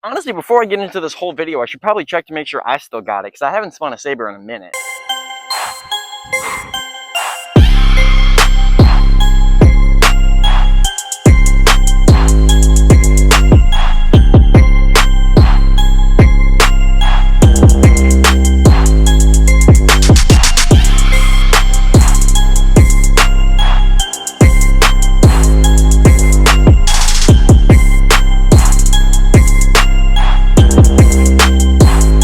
Honestly, before I get into this whole video, I should probably check to make sure I still got it, because I haven't spun a saber in a minute.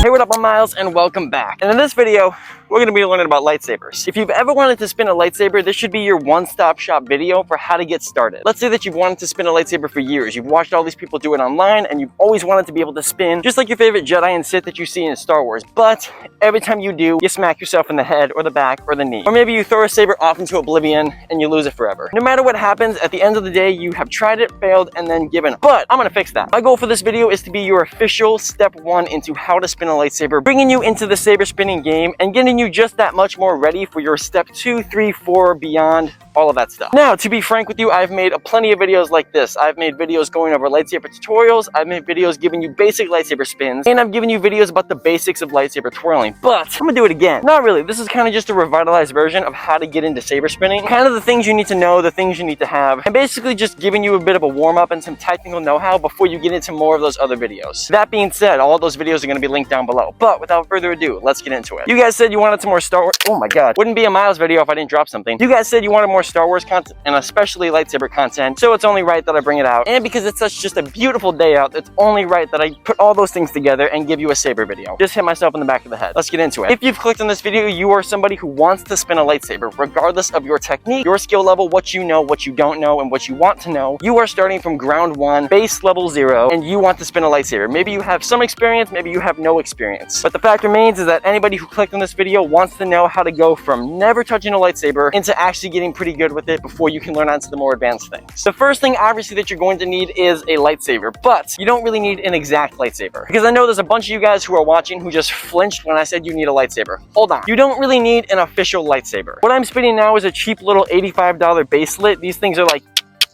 Hey, what up, I'm Miles, and welcome back. And in this video, we're going to be learning about lightsabers. If you've ever wanted to spin a lightsaber, this should be your one-stop shop video for how to get started. Let's say that you've wanted to spin a lightsaber for years. You've watched all these people do it online, and you've always wanted to be able to spin just like your favorite Jedi and Sith that you see in Star Wars. But every time you do, you smack yourself in the head or the back or the knee. Or maybe you throw a saber off into oblivion and you lose it forever. No matter what happens, at the end of the day, you have tried it, failed, and then given up. But I'm going to fix that. My goal for this video is to be your official step 1 into how to spin a lightsaber, bringing you into the saber spinning game and getting you just that much more ready for your step 2, 3, 4, beyond, all of that stuff. Now, to be frank with you, I've made plenty of videos like this. I've made videos going over lightsaber tutorials, I've made videos giving you basic lightsaber spins, and I've given you videos about the basics of lightsaber twirling. But I'm gonna do it again. Not really. This is kind of just a revitalized version of how to get into saber spinning. Kind of the things you need to know, the things you need to have, and basically just giving you a bit of a warm-up and some technical know-how before you get into more of those other videos. That being said, all those videos are gonna be linked down below. But without further ado, let's get into it. You guys said you wanted some more Star Wars. Oh my god. Wouldn't be a Miles video if I didn't drop something. You guys said you wanted more Star Wars content, and especially lightsaber content, so it's only right that I bring it out. And because it's such just a beautiful day out, it's only right that I put all those things together and give you a saber video. Just hit myself in the back of the head. Let's get into it. If you've clicked on this video, you are somebody who wants to spin a lightsaber, regardless of your technique, your skill level, what you know, what you don't know, and what you want to know. You are starting from ground 1, base level 0, and you want to spin a lightsaber. Maybe you have some experience, maybe you have no experience. But the fact remains is that anybody who clicked on this video wants to know how to go from never touching a lightsaber into actually getting pretty good with it before you can learn on to the more advanced things. The first thing obviously that you're going to need is a lightsaber, but you don't really need an exact lightsaber, because I know there's a bunch of you guys who are watching who just flinched when I said you need a lightsaber. Hold on. You don't really need an official lightsaber. What I'm spinning now is a cheap little $85 baselet. These things are like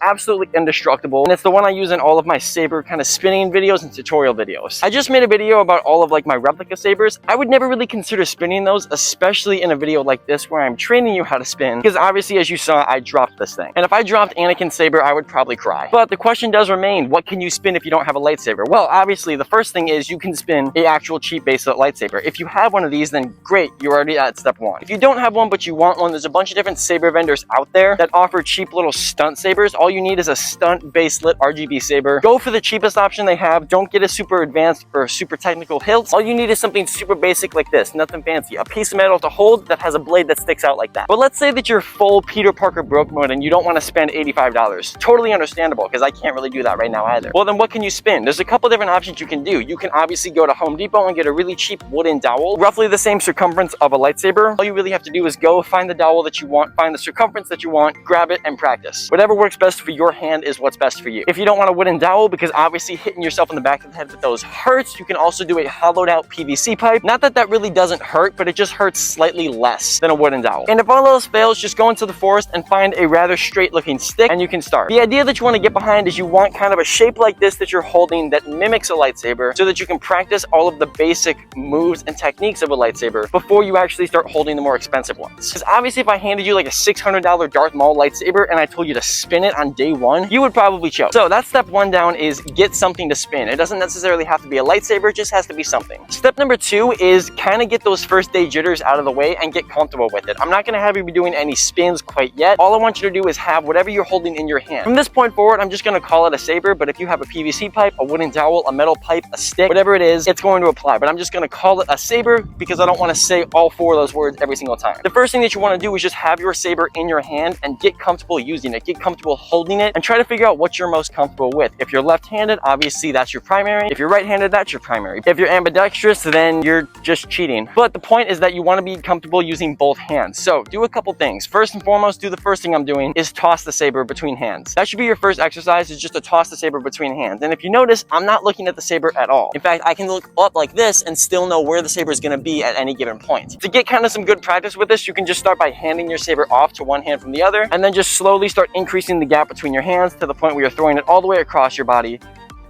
absolutely indestructible, and it's the one I use in all of my saber kind of spinning videos and tutorial videos. I just made a video about all of like my replica sabers. I would never really consider spinning those, especially in a video like this where I'm training you how to spin, because obviously, as you saw, I dropped this thing. And if I dropped Anakin's saber, I would probably cry. But the question does remain, what can you spin if you don't have a lightsaber? Well, obviously, the first thing is you can spin a actual cheap baselet lightsaber. If you have one of these, then great, you're already at step 1. If you don't have one but you want one, there's a bunch of different saber vendors out there that offer cheap little stunt sabers. All you need is a stunt baselet RGB saber. Go for the cheapest option they have. Don't get a super advanced or super technical hilt. All you need is something super basic like this, nothing fancy. A piece of metal to hold that has a blade that sticks out like that. But let's say that you're full Peter Parker broke mode and you don't want to spend $85. Totally understandable, because I can't really do that right now either. Well, then what can you spin? There's a couple different options you can do. You can obviously go to Home Depot and get a really cheap wooden dowel, roughly the same circumference of a lightsaber. All you really have to do is go find the dowel that you want, find the circumference that you want, grab it, and practice. Whatever works best for your hand is what's best for you. If you don't want a wooden dowel, because obviously hitting yourself in the back of the head with those hurts, you can also do a hollowed out PVC pipe. Not that that really doesn't hurt, but it just hurts slightly less than a wooden dowel. And if all else fails, just go into the forest and find a rather straight looking stick and you can start. The idea that you want to get behind is you want kind of a shape like this that you're holding that mimics a lightsaber, so that you can practice all of the basic moves and techniques of a lightsaber before you actually start holding the more expensive ones. Because obviously if I handed you like a $600 Darth Maul lightsaber and I told you to spin it on day 1, you would probably choke. So that's step 1 down, is get something to spin. It doesn't necessarily have to be a lightsaber, it just has to be something. Step number 2 is kind of get those first day jitters out of the way and get comfortable with it. I'm not going to have you be doing any spins quite yet. All I want you to do is have whatever you're holding in your hand. From this point forward, I'm just going to call it a saber, but if you have a PVC pipe, a wooden dowel, a metal pipe, a stick, whatever it is, it's going to apply. But I'm just going to call it a saber because I don't want to say all 4 of those words every single time. The first thing that you want to do is just have your saber in your hand and get comfortable using it. Get comfortable holding it and try to figure out what you're most comfortable with. If you're left-handed, obviously that's your primary. If you're right-handed, that's your primary. If you're ambidextrous, then you're just cheating. But the point is that you want to be comfortable using both hands. So do a couple things. First and foremost, do the first thing I'm doing is toss the saber between hands. That should be your first exercise, is just to toss the saber between hands. And if you notice, I'm not looking at the saber at all. In fact, I can look up like this and still know where the saber is going to be at any given point. To get kind of some good practice with this, you can just start by handing your saber off to one hand from the other, and then just slowly start increasing the gap between your hands to the point where you're throwing it all the way across your body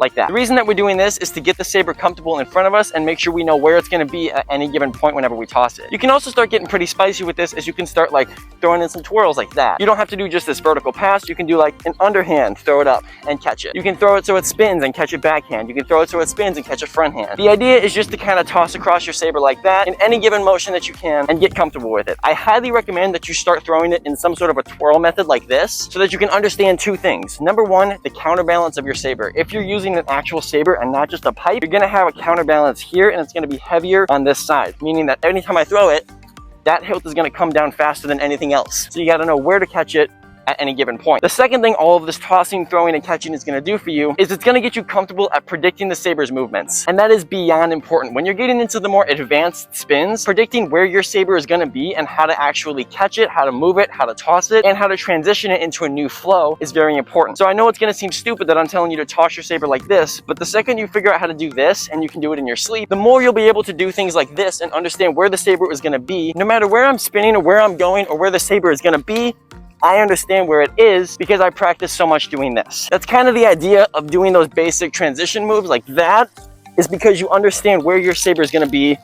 like that. The reason that we're doing this is to get the saber comfortable in front of us and make sure we know where it's going to be at any given point whenever we toss it. You can also start getting pretty spicy with this, as you can start like throwing in some twirls like that. You don't have to do just this vertical pass. You can do like an underhand, throw it up and catch it. You can throw it so it spins and catch it backhand. You can throw it so it spins and catch it front hand. The idea is just to kind of toss across your saber like that in any given motion that you can and get comfortable with it. I highly recommend that you start throwing it in some sort of a twirl method like this so that you can understand two things. Number one, the counterbalance of your saber. If you're using an actual saber and not just a pipe, you're going to have a counterbalance here and it's going to be heavier on this side, meaning that anytime I throw it, that hilt is going to come down faster than anything else. So you got to know where to catch it at any given point. The second thing all of this tossing, throwing, and catching is going to do for you is it's going to get you comfortable at predicting the saber's movements. And that is beyond important. When you're getting into the more advanced spins, predicting where your saber is going to be and how to actually catch it, how to move it, how to toss it, and how to transition it into a new flow is very important. So I know it's going to seem stupid that I'm telling you to toss your saber like this, but the second you figure out how to do this, and you can do it in your sleep, the more you'll be able to do things like this and understand where the saber is going to be. No matter where I'm spinning or where I'm going or where the saber is going to be, I understand where it is because I practice so much doing this. That's kind of the idea of doing those basic transition moves like that, is because you understand where your saber is going to be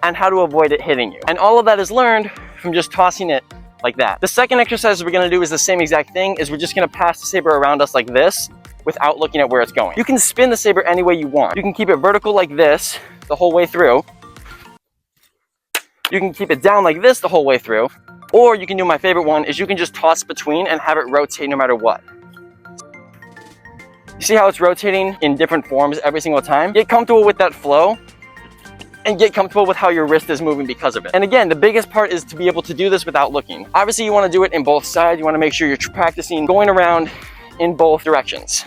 and how to avoid it hitting you. And all of that is learned from just tossing it like that. The second exercise we're going to do is the same exact thing, is we're just going to pass the saber around us like this without looking at where it's going. You can spin the saber any way you want. You can keep it vertical like this the whole way through. You can keep it down like this the whole way through. Or you can do my favorite one, is you can just toss between and have it rotate no matter what. You see how it's rotating in different forms every single time? Get comfortable with that flow and get comfortable with how your wrist is moving because of it. And again, the biggest part is to be able to do this without looking. Obviously, you want to do it in both sides. You want to make sure you're practicing going around in both directions.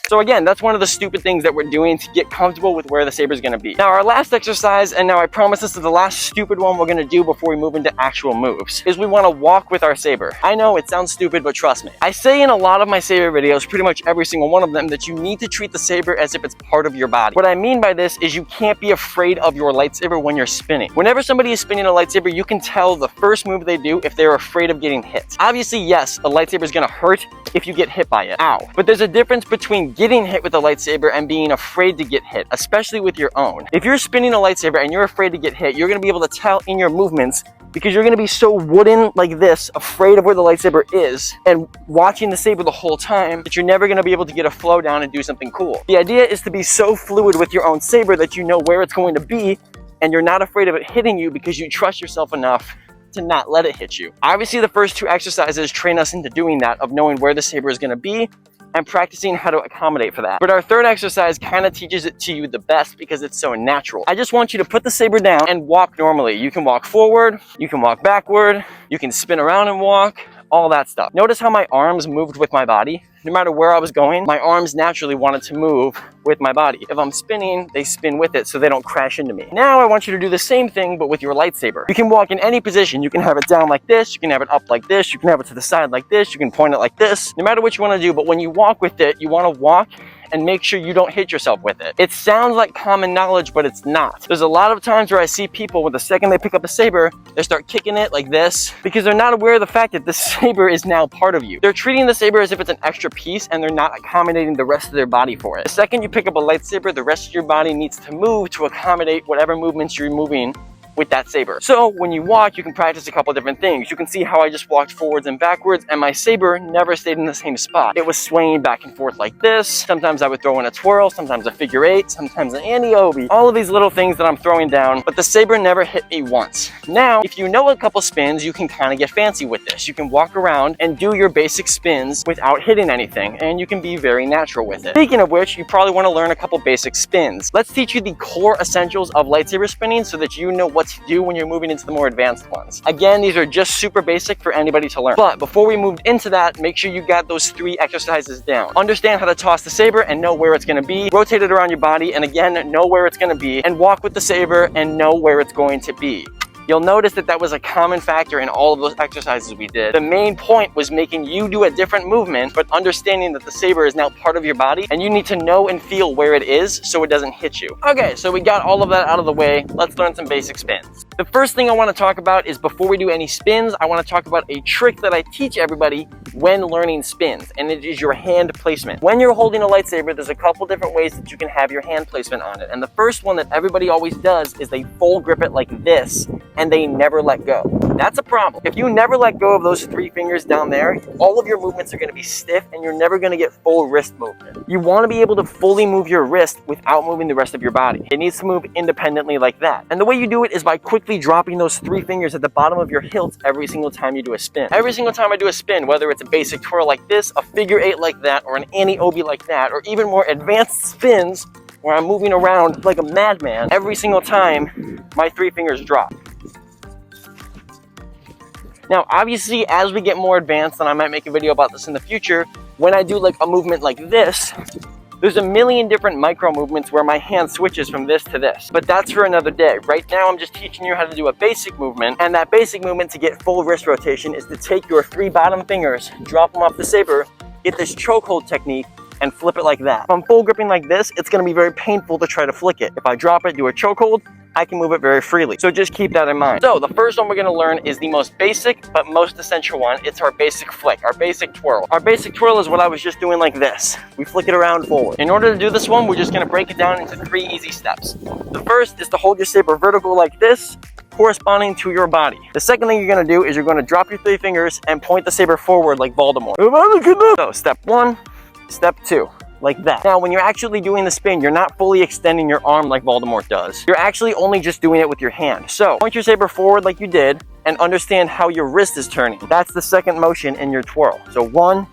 So again, that's one of the stupid things that we're doing to get comfortable with where the saber is going to be. Now our last exercise, and now I promise this is the last stupid one we're going to do before we move into actual moves, is we want to walk with our saber. I know it sounds stupid, but trust me. I say in a lot of my saber videos, pretty much every single one of them, that you need to treat the saber as if it's part of your body. What I mean by this is you can't be afraid of your lightsaber when you're spinning. Whenever somebody is spinning a lightsaber, you can tell the first move they do if they're afraid of getting hit. Obviously, yes, a lightsaber is going to hurt if you get hit by it. Ow. But there's a difference between getting hit with a lightsaber and being afraid to get hit, especially with your own. If you're spinning a lightsaber and you're afraid to get hit, you're going to be able to tell in your movements, because you're going to be so wooden like this, afraid of where the lightsaber is and watching the saber the whole time, that you're never going to be able to get a flow down and do something cool. The idea is to be so fluid with your own saber that you know where it's going to be and you're not afraid of it hitting you because you trust yourself enough to not let it hit you. Obviously, the first two exercises train us into doing that, of knowing where the saber is going to be and practicing how to accommodate for that. But our third exercise kind of teaches it to you the best because it's so natural. I just want you to put the saber down and walk normally. You can walk forward, you can walk backward, you can spin around and walk, all that stuff. Notice how my arms moved with my body. No matter where I was going, my arms naturally wanted to move with my body. If I'm spinning, they spin with it so they don't crash into me. Now I want you to do the same thing, but with your lightsaber. You can walk in any position. You can have it down like this, you can have it up like this, you can have it to the side like this, you can point it like this. No matter what you want to do, but when you walk with it, you want to walk and make sure you don't hit yourself with it. It sounds like common knowledge, but it's not. There's a lot of times where I see people, with the second they pick up a saber, they start kicking it like this because they're not aware of the fact that the saber is now part of you. They're treating the saber as if it's an extra piece and they're not accommodating the rest of their body for it. The second you pick up a lightsaber, the rest of your body needs to move to accommodate whatever movements you're moving with that saber. So when you walk, you can practice a couple different things. You can see how I just walked forwards and backwards, and my saber never stayed in the same spot. It was swaying back and forth like this. Sometimes I would throw in a twirl, sometimes a figure eight, sometimes an Aniobi. All of these little things that I'm throwing down, but the saber never hit me once. Now, if you know a couple spins, you can kind of get fancy with this. You can walk around and do your basic spins without hitting anything, and you can be very natural with it. Speaking of which, you probably want to learn a couple basic spins. Let's teach you the core essentials of lightsaber spinning so that you know what to do when you're moving into the more advanced ones. Again, these are just super basic for anybody to learn. But before we move into that, make sure you got those 3 exercises down. Understand how to toss the saber and know where it's going to be. Rotate it around your body and again, know where it's going to be. And walk with the saber and know where it's going to be. You'll notice that that was a common factor in all of those exercises we did. The main point was making you do a different movement, but understanding that the saber is now part of your body and you need to know and feel where it is so it doesn't hit you. Okay, so we got all of that out of the way. Let's learn some basic spins. The first thing I want to talk about is before we do any spins, I want to talk about a trick that I teach everybody when learning spins, and it is your hand placement. When you're holding a lightsaber, there's a couple different ways that you can have your hand placement on it. And the first one that everybody always does is they full grip it like this, and they never let go. That's a problem. If you never let go of those 3 fingers down there, all of your movements are going to be stiff and you're never going to get full wrist movement. You want to be able to fully move your wrist without moving the rest of your body. It needs to move independently like that. And the way you do it is by quickly dropping those 3 fingers at the bottom of your hilt every single time you do a spin. Every single time I do a spin, whether it's a basic twirl like this, a figure 8 like that, or an Annie-Obi like that, or even more advanced spins where I'm moving around like a madman, every single time my 3 fingers drop. Now, obviously, as we get more advanced, and I might make a video about this in the future, when I do like a movement like this, there's a million different micro movements where my hand switches from this to this. But that's for another day. Right now, I'm just teaching you how to do a basic movement, and that basic movement to get full wrist rotation is to take your 3 bottom fingers, drop them off the saber, get this chokehold technique, and flip it like that. If I'm full gripping like this, it's gonna be very painful to try to flick it. If I drop it, do a chokehold, I can move it very freely. So just keep that in mind. So the first one we're gonna learn is the most basic but most essential one. It's our basic flick, our basic twirl. Our basic twirl is what I was just doing like this. We flick it around forward. In order to do this one, we're just gonna break it down into 3 easy steps. The first is to hold your saber vertical like this, corresponding to your body. The second thing you're gonna do is you're gonna drop your 3 fingers and point the saber forward like Voldemort. So step 1, step 2. Like that. Now, when you're actually doing the spin, you're not fully extending your arm like Voldemort does. You're actually only just doing it with your hand. So, point your saber forward like you did, and understand how your wrist is turning. That's the second motion in your twirl. So 1,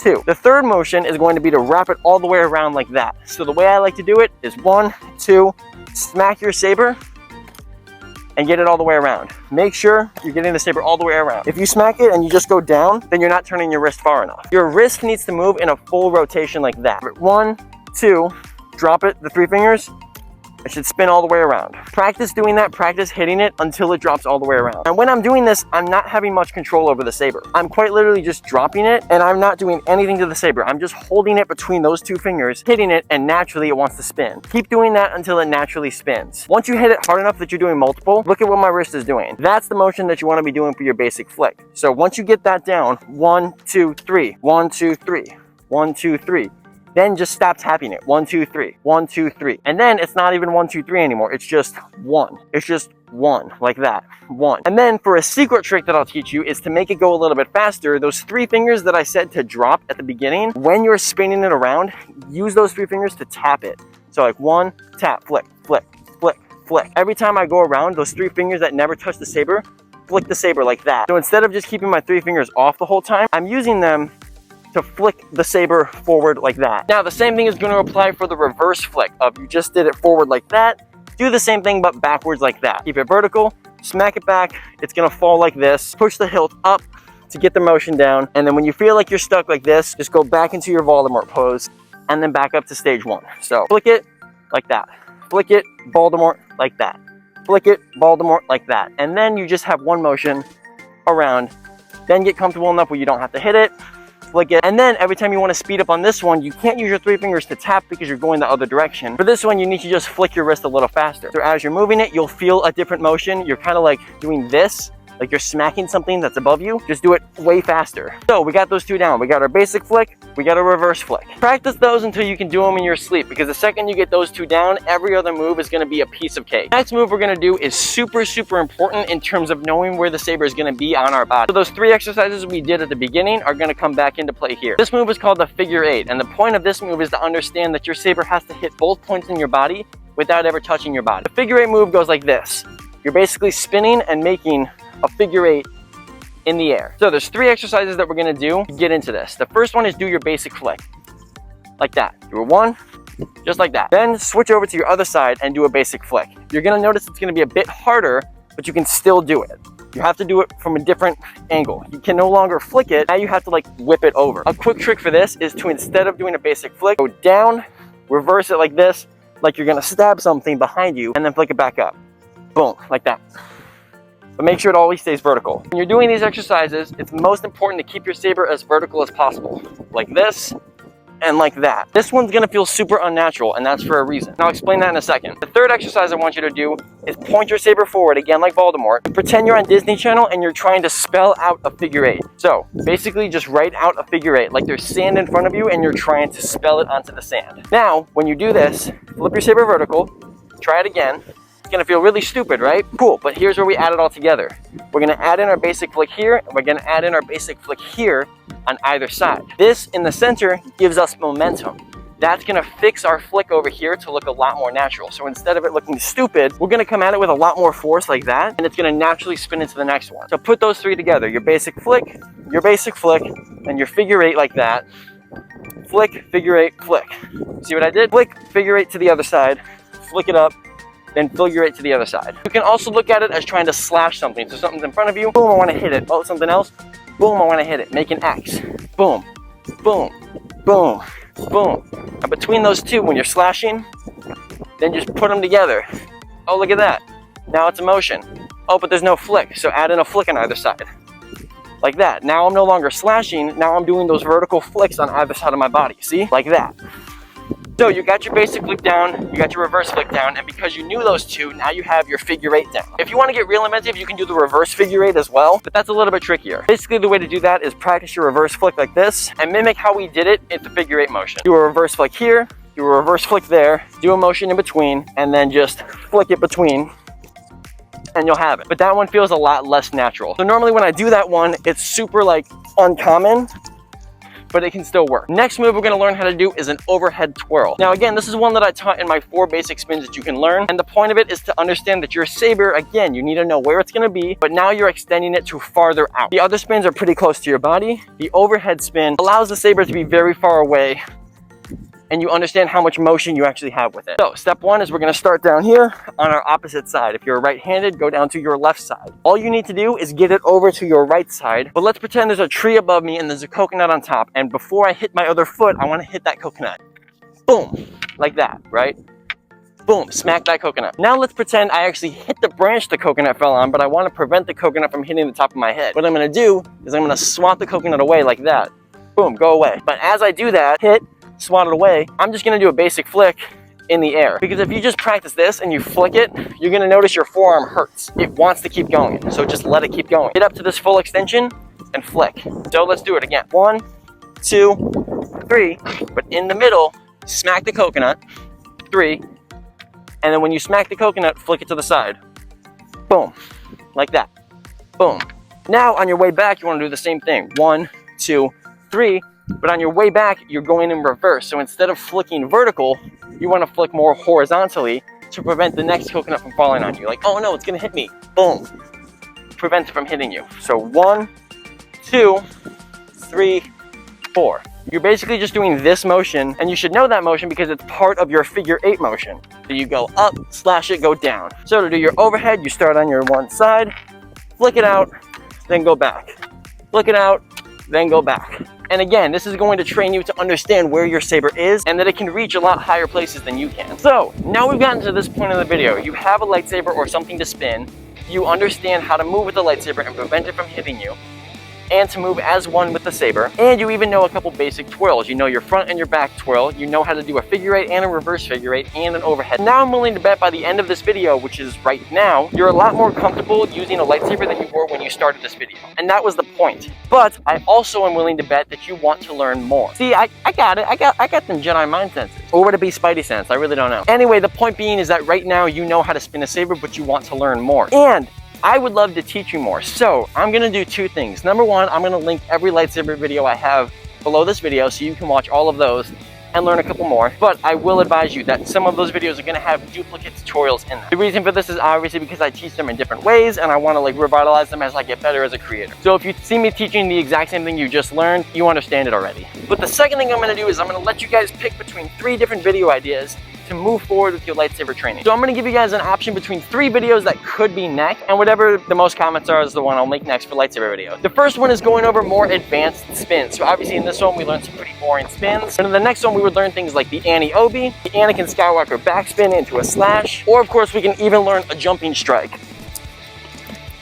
2. The third motion is going to be to wrap it all the way around like that. So the way I like to do it is 1, 2, smack your saber, and get it all the way around. Make sure you're getting the saber all the way around. If you smack it and you just go down, then you're not turning your wrist far enough. Your wrist needs to move in a full rotation like that. 1, 2, drop it, the 3 fingers, it should spin all the way around. Practice doing that, practice hitting it until it drops all the way around. And when I'm doing this, I'm not having much control over the saber. I'm quite literally just dropping it, and I'm not doing anything to the saber. I'm just holding it between those 2 fingers, hitting it, and naturally it wants to spin. Keep doing that until it naturally spins. Once you hit it hard enough that you're doing multiple, look at what my wrist is doing. That's the motion that you want to be doing for your basic flick. So once you get that down, 1, 2, 3, 1, 2, 3, 1, 2, 3. Then just stop tapping it. 1, 2, 3, 1, 2, 3. And then it's not even 1, 2, 3 anymore. It's just 1. It's just 1, like that. 1. And then for a secret trick that I'll teach you is to make it go a little bit faster. Those 3 fingers that I said to drop at the beginning, when you're spinning it around, use those 3 fingers to tap it. So like 1, tap, flick, flick, flick, flick. Every time I go around, those 3 fingers that never touch the saber, flick the saber like that. So instead of just keeping my 3 fingers off the whole time, I'm using them to flick the saber forward like that. Now the same thing is going to apply for the reverse flick of you just did it forward like that. Do the same thing but backwards like that. Keep it vertical, smack it back, it's going to fall like this. Push the hilt up to get the motion down, and then when you feel like you're stuck like this, just go back into your Voldemort pose and then back up to stage 1. So flick it like that. Flick it, Voldemort like that. Flick it, Voldemort like that. And then you just have 1 motion around. Then get comfortable enough where you don't have to hit it. Flick it, and then every time you want to speed up on this one, you can't use your 3 fingers to tap because you're going the other direction. For this one, you need to just flick your wrist a little faster. So as you're moving it, you'll feel a different motion. You're kind of like doing this, like you're smacking something that's above you. Just do it way faster. So we got those 2 down. We got our basic flick, we got a reverse flick. Practice those until you can do them in your sleep, because the second you get those 2 down, every other move is going to be a piece of cake. Next move we're going to do is super important in terms of knowing where the saber is going to be on our body. So those 3 exercises we did at the beginning are going to come back into play here. This move is called the figure 8, and the point of this move is to understand that your saber has to hit both points in your body without ever touching your body. The figure 8 move goes like this. You're basically spinning and making a figure 8 in the air. So there's 3 exercises that we're gonna do to get into this. The first one is do your basic flick. Like that. Do a 1, just like that. Then switch over to your other side and do a basic flick. You're gonna notice it's gonna be a bit harder, but you can still do it. You have to do it from a different angle. You can no longer flick it, now you have to like whip it over. A quick trick for this is to, instead of doing a basic flick, go down, reverse it like this, like you're gonna stab something behind you, and then flick it back up. Boom, like that. But make sure it always stays vertical. When you're doing these exercises, it's most important to keep your saber as vertical as possible. Like this, and like that. This one's gonna feel super unnatural, and that's for a reason. I'll explain that in a second. The third exercise I want you to do is point your saber forward, again like Voldemort. Pretend you're on Disney Channel and you're trying to spell out a figure 8. So basically just write out a figure 8, like there's sand in front of you and you're trying to spell it onto the sand. Now, when you do this, flip your saber vertical, try it again. It's gonna feel really stupid, right? Cool, but here's where we add it all together. We're gonna add in our basic flick here, and we're gonna add in our basic flick here on either side. This in the center gives us momentum. That's gonna fix our flick over here to look a lot more natural. So instead of it looking stupid, we're gonna come at it with a lot more force like that, and it's gonna naturally spin into the next one. So put those three together, your basic flick, and your figure 8 like that. Flick, figure 8, flick. See what I did? Flick, figure 8 to the other side, flick it up, then figure 8 to the other side. You can also look at it as trying to slash something. So something's in front of you, boom, I wanna hit it. Oh, something else, boom, I wanna hit it. Make an X, boom, boom, boom, boom. And between those two, when you're slashing, then just put them together. Oh, look at that. Now it's a motion. Oh, but there's no flick, so add in a flick on either side. Like that. Now I'm no longer slashing, now I'm doing those vertical flicks on either side of my body, see? Like that. So you got your basic flick down, you got your reverse flick down, and because you knew those two, now you have your figure 8 down. If you want to get real inventive, you can do the reverse figure 8 as well, but that's a little bit trickier. Basically, the way to do that is practice your reverse flick like this, and mimic how we did it in the figure 8 motion. Do a reverse flick here, do a reverse flick there, do a motion in between, and then just flick it between, and you'll have it. But that one feels a lot less natural. So normally when I do that one, it's super like uncommon, but it can still work. Next move we're gonna learn how to do is an overhead twirl. Now again, this is one that I taught in my 4 basic spins that you can learn. And the point of it is to understand that your saber, again, you need to know where it's gonna be, but now you're extending it to farther out. The other spins are pretty close to your body. The overhead spin allows the saber to be very far away, and you understand how much motion you actually have with it. So step 1 is we're gonna start down here on our opposite side. If you're right-handed, go down to your left side. All you need to do is get it over to your right side, but let's pretend there's a tree above me and there's a coconut on top, and before I hit my other foot, I wanna hit that coconut. Boom, like that, right? Boom, smack that coconut. Now let's pretend I actually hit the branch the coconut fell on, but I wanna prevent the coconut from hitting the top of my head. What I'm gonna do is I'm gonna swat the coconut away like that. Boom, go away. But as I do that, hit, swat it away, I'm just gonna do a basic flick in the air. Because if you just practice this and you flick it, you're gonna notice your forearm hurts. It wants to keep going, so just let it keep going. Get up to this full extension and flick. So let's do it again. 1, 2, 3, but in the middle, smack the coconut, 3, and then when you smack the coconut, flick it to the side. Boom, like that, boom. Now on your way back, you wanna do the same thing. 1, 2, 3, but on your way back, you're going in reverse. So instead of flicking vertical, you want to flick more horizontally to prevent the next coconut from falling on you. Like, oh no, it's going to hit me. Boom. Prevent it from hitting you. So 1, 2, 3, 4. You're basically just doing this motion, and you should know that motion because it's part of your figure 8 motion. So you go up, slash it, go down. So to do your overhead, you start on your one side, flick it out, then go back. Flick it out, then go back. And again, this is going to train you to understand where your saber is and that it can reach a lot higher places than you can. So now we've gotten to this point in the video. You have a lightsaber or something to spin. You understand how to move with the lightsaber and prevent it from hitting you, and to move as one with the saber. And you even know a couple basic twirls. You know your front and your back twirl. You know how to do a figure 8 and a reverse figure 8 and an overhead. Now I'm willing to bet by the end of this video, which is right now, you're a lot more comfortable using a lightsaber than you were when you started this video. And that was the point. But I also am willing to bet that you want to learn more. See, I got it. I got them Jedi mind senses. Or would it be Spidey sense? I really don't know. Anyway, the point being is that right now you know how to spin a saber, but you want to learn more. And I would love to teach you more. So I'm gonna do 2 things. Number 1, I'm gonna link every lightsaber video I have below this video so you can watch all of those and learn a couple more. But I will advise you that some of those videos are gonna have duplicate tutorials in them. The reason for this is obviously because I teach them in different ways and I wanna like revitalize them as I get better as a creator. So if you see me teaching the exact same thing you just learned, you understand it already. But the second thing I'm gonna do is I'm gonna let you guys pick between 3 different video ideas to move forward with your lightsaber training. So I'm gonna give you guys an option between 3 videos that could be next, and whatever the most comments are is the one I'll make next for lightsaber videos. The first one is going over more advanced spins. So obviously in this one we learned some pretty boring spins. And in the next one we would learn things like the Annie Obi, the Anakin Skywalker backspin into a slash, or of course we can even learn a jumping strike.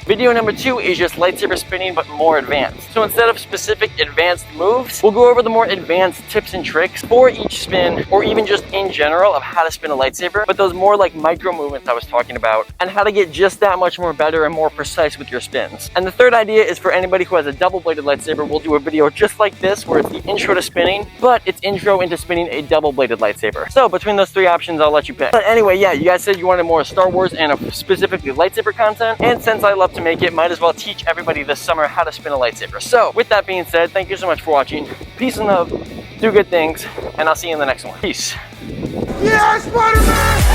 Video number 2 is just lightsaber spinning, but more advanced. So instead of specific advanced moves, we'll go over the more advanced tips and tricks for each spin, or even just in general of how to spin a lightsaber, but those more like micro movements I was talking about, and how to get just that much more better and more precise with your spins. And the third idea is for anybody who has a double-bladed lightsaber. We'll do a video just like this, where it's the intro to spinning, but it's intro into spinning a double-bladed lightsaber. So between those 3 options, I'll let you pick. But anyway, yeah, you guys said you wanted more Star Wars and specifically lightsaber content, and since I love to make it, might as well teach everybody this summer how to spin a lightsaber. So with that being said, thank you so much for watching. Peace and love, do good things, and I'll see you in the next one. Peace. Yes, Spider-Man!